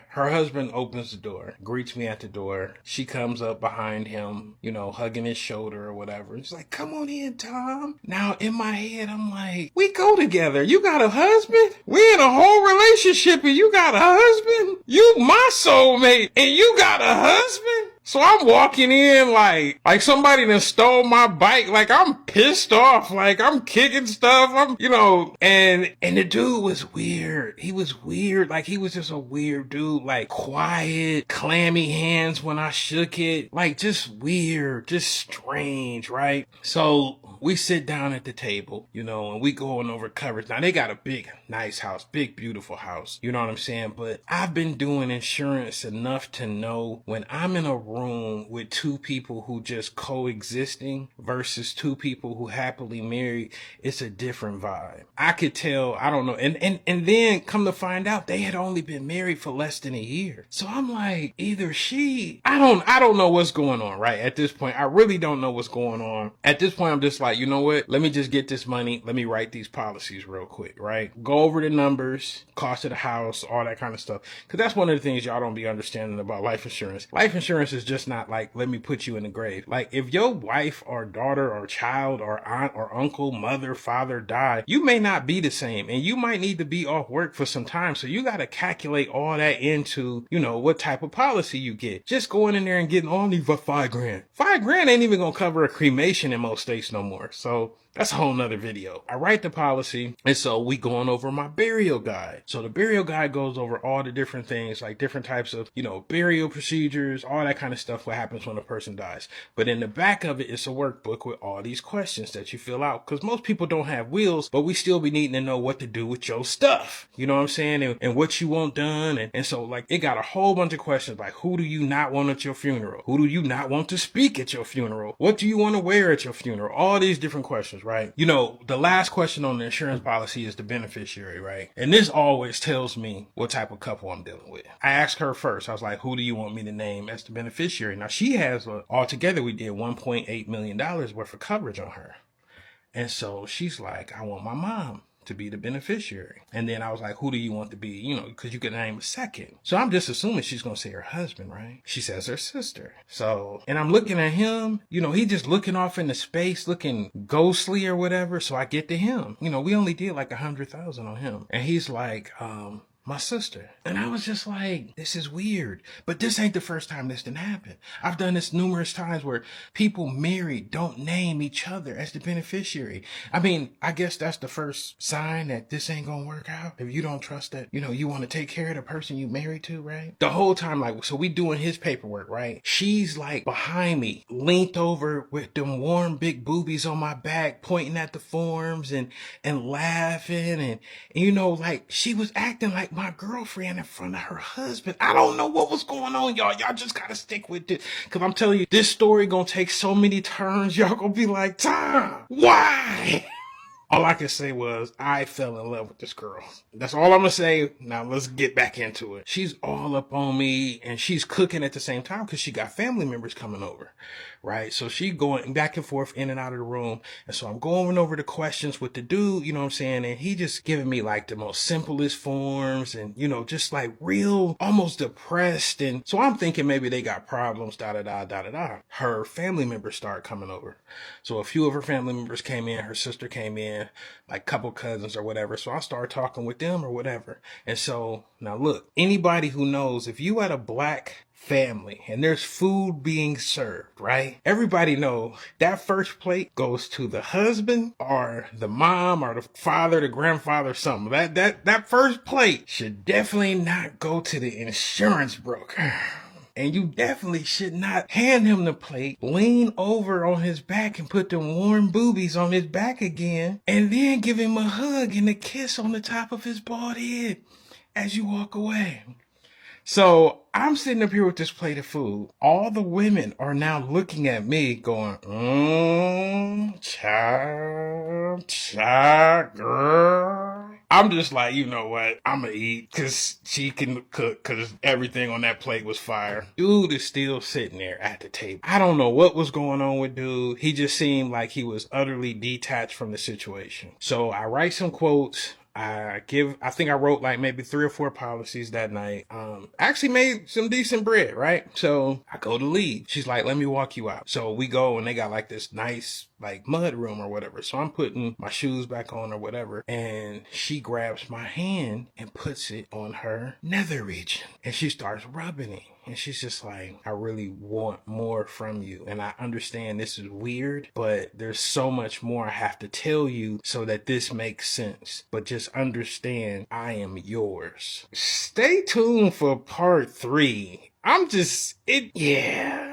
Her husband opens the door, greets me at the door. She comes up behind him, you know, hugging his shoulder or whatever. She's like, come on in, Tom. Now, in my head, I'm like, we go together. You got a husband? We in a whole relationship and you got a husband? You my soulmate and you got a husband? So I'm walking in like somebody done stole my bike. Like I'm pissed off. Like I'm kicking stuff. And the dude was weird. He was weird. Like he was just a weird dude. Like quiet, clammy hands when I shook it. Like just weird, just strange, right? So we sit down at the table, you know, and we going over coverage. Now they got a big, nice house, big, beautiful house. You know what I'm saying? But I've been doing insurance enough to know when I'm in a room with two people who just coexisting versus two people who happily married, it's a different vibe. I could tell, I don't know. And then come to find out they had only been married for less than a year. So I'm like, either I don't know what's going on, right? At this point, I really don't know what's going on. At this point, I'm just like, you know what? Let me just get this money. Let me write these policies real quick, right? Go over the numbers, cost of the house, all that kind of stuff. Cause that's one of the things y'all don't be understanding about life insurance. Life insurance is just not like, let me put you in the grave. Like if your wife or daughter or child or aunt or uncle, mother, father die, you may not be the same and you might need to be off work for some time. So you got to calculate all that into, you know, what type of policy you get. Just going in there and getting all these for $5,000. $5,000 ain't even gonna cover a cremation in most states no more. So that's a whole nother video. I write the policy, and so we going over my burial guide. So the burial guide goes over all the different things, like different types of, you know, burial procedures, all that kind of stuff, what happens when a person dies. But in the back of it's a workbook with all these questions that you fill out, because most people don't have wills, but we still be needing to know what to do with your stuff. You know what I'm saying? And what you want done. And so like it got a whole bunch of questions like, who do you not want at your funeral? Who do you not want to speak at your funeral? What do you want to wear at your funeral? All these different questions, right? You know, the last question on the insurance policy is the beneficiary, right? And this always tells me what type of couple I'm dealing with. I asked her first. I was like, who do you want me to name as the beneficiary? Now she has altogether we did $1.8 million worth of coverage on her. And so she's like, I want my mom to be the beneficiary. And then I was like, who do you want to be? You know, because you could name a second. So I'm just assuming she's going to say her husband, right? She says her sister. So, and I'm looking at him, you know, he just looking off into space, looking ghostly or whatever. So I get to him. You know, we only did like 100,000 on him. And he's like, my sister. And I was just like, this is weird. But this ain't the first time this didn't happen. I've done this numerous times where people married don't name each other as the beneficiary. I mean, I guess that's the first sign that this ain't gonna work out. If you don't trust that, you know, you want to take care of the person you married to, right? The whole time, like, so we doing his paperwork, right? She's like behind me, leaned over with them warm big boobies on my back, pointing at the forms and laughing. And you know, like she was acting like my girlfriend in front of her husband. I don't know what was going on, y'all. Y'all just gotta stick with it. Cause I'm telling you, this story gonna take so many turns. Y'all gonna be like, Tom, why? All I can say was I fell in love with this girl. That's all I'm gonna say. Now let's get back into it. She's all up on me and she's cooking at the same time because she got family members coming over, right? So she going back and forth in and out of the room. And so I'm going over the questions with the dude, you know what I'm saying? And he just giving me like the most simplest forms and, you know, just like real, almost depressed. And so I'm thinking maybe they got problems, Her family members start coming over. So a few of her family members came in, her sister came in, like couple cousins or whatever. So I started talking with them or whatever. And so now look, anybody who knows if you had a black family and there's food being served, right? Everybody know that first plate goes to the husband or the mom or the father, the grandfather, something. That first plate should definitely not go to the insurance broker. And you definitely should not hand him the plate, lean over on his back and put them warm boobies on his back again, and then give him a hug and a kiss on the top of his bald head as you walk away. So I'm sitting up here with this plate of food. All the women are now looking at me going, child, girl. I'm just like, you know what? I'm gonna eat because she can cook because everything on that plate was fire. Dude is still sitting there at the table. I don't know what was going on with dude. He just seemed like he was utterly detached from the situation. So I write some quotes. I think I wrote like maybe 3 or 4 policies that night. Actually made some decent bread, right? So I go to leave. She's like, let me walk you out. So we go and they got like this nice like mud room or whatever. So I'm putting my shoes back on or whatever. And she grabs my hand and puts it on her nether region. And she starts rubbing it. And she's just like, I really want more from you. And I understand this is weird, but there's so much more I have to tell you so that this makes sense. But just understand I am yours. Stay tuned for part 3. Yeah.